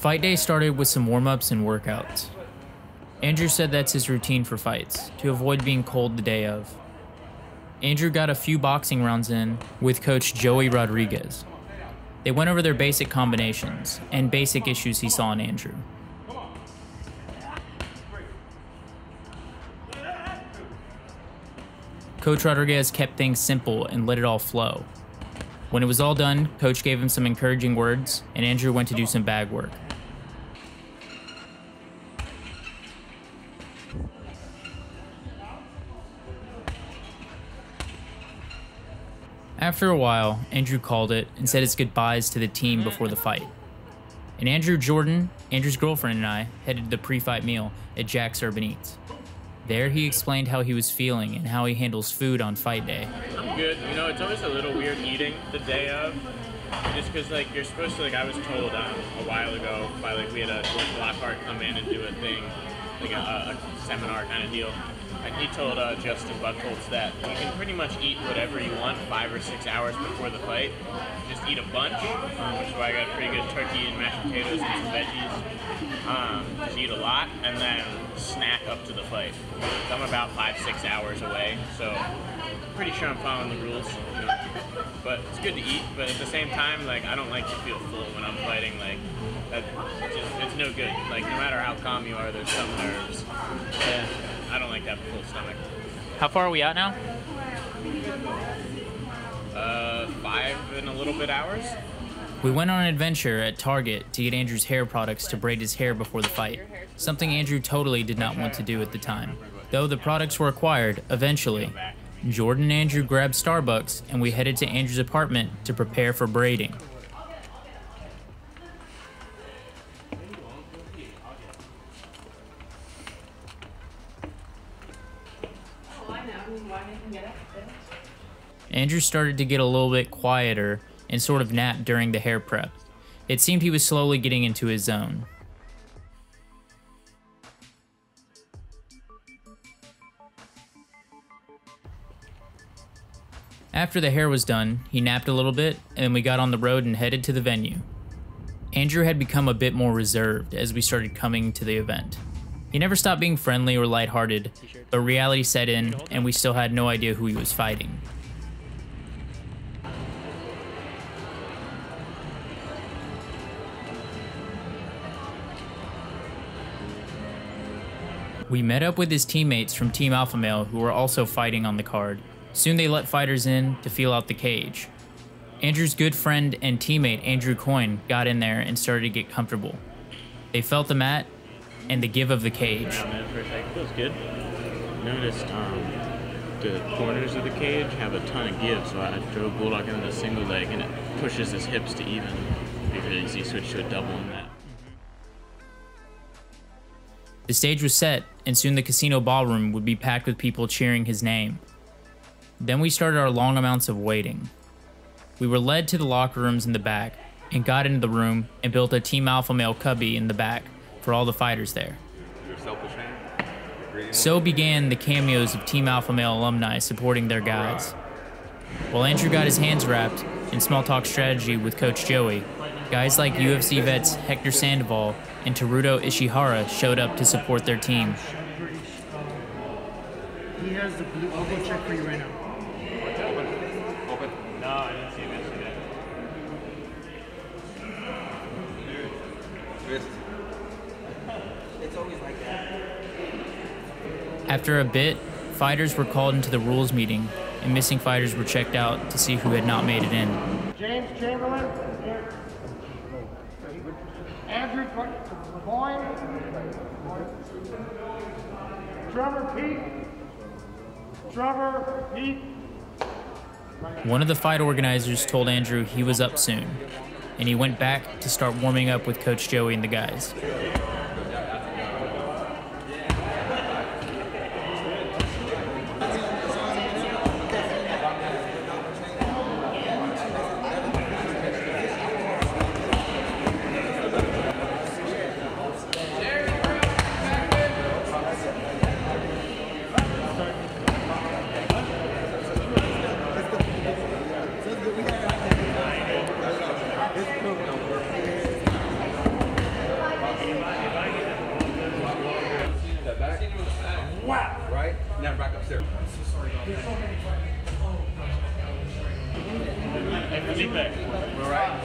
Fight day started with some warm-ups and workouts. Andrew said that's his routine for fights, to avoid being cold the day of. Andrew got a few boxing rounds in with coach Joey Rodriguez. They went over their basic combinations and basic issues he saw in Andrew. Coach Rodriguez kept things simple and let it all flow. When it was all done, Coach gave him some encouraging words, and Andrew went to do some bag work. After a while, Andrew called it and said his goodbyes to the team before the fight. And Andrew Jordan, Andrew's girlfriend, and I headed to the pre-fight meal at Jack's Urban Eats. There he explained how he was feeling and how he handles food on fight day. I'm good. You know, it's always a little weird eating the day of, just because like you're supposed to, like I was told a while ago by like we had a George Lockhart come in and do a thing, like a seminar kind of deal. And he told Justin Buchholz that you can pretty much eat whatever you want 5 or 6 hours before the fight. Just eat a bunch, which is why I got pretty good turkey and mashed potatoes and some veggies. Just eat a lot and then snack up to the fight. So I'm about 5-6 hours away, so pretty sure I'm following the rules. You know? But it's good to eat, but at the same time, like I don't like to feel full when I'm fighting. Like it's no good. Like no matter how calm you are, there's some nerves. And I don't like to have a full stomach. How far are we out now? 5 and a little bit hours. We went on an adventure at Target to get Andrew's hair products to braid his hair before the fight, something Andrew totally did not want to do at the time. Though the products were acquired, eventually, Jordan and Andrew grabbed Starbucks and we headed to Andrew's apartment to prepare for braiding. Andrew started to get a little bit quieter and sort of napped during the hair prep. It seemed he was slowly getting into his zone. After the hair was done, he napped a little bit, and then we got on the road and headed to the venue. Andrew had become a bit more reserved as we started coming to the event. He never stopped being friendly or lighthearted, but reality set in, and we still had no idea who he was fighting. We met up with his teammates from Team Alpha Male who were also fighting on the card. Soon they let fighters in to feel out the cage. Andrew's good friend and teammate Andrew Coyne got in there and started to get comfortable. They felt the mat and the give of the cage. For a second, feels good. Noticed the corners of the cage have a ton of give, so I drove Bulldog into a single leg and it pushes his hips to even. It'd be really easy to switch to a double in that. The stage was set, and soon the casino ballroom would be packed with people cheering his name. Then we started our long amounts of waiting. We were led to the locker rooms in the back, and got into the room and built a Team Alpha Male cubby in the back for all the fighters there. So began the cameos of Team Alpha Male alumni supporting their guys. While Andrew got his hands wrapped in small talk strategy with Coach Joey, guys like UFC vets Hector Sandoval and Teruto Ishihara showed up to support their team. He has the blue. I'll go check for you right now. Open? No, I didn't see this yet. It's always like that. After a bit, fighters were called into the rules meeting, and missing fighters were checked out to see who had not made it in. James Chamberlain. Here. Andrew Boyne. Trevor Pete. One of the fight organizers told Andrew he was up soon, and he went back to start warming up with Coach Joey and the guys. Felipe. We're right.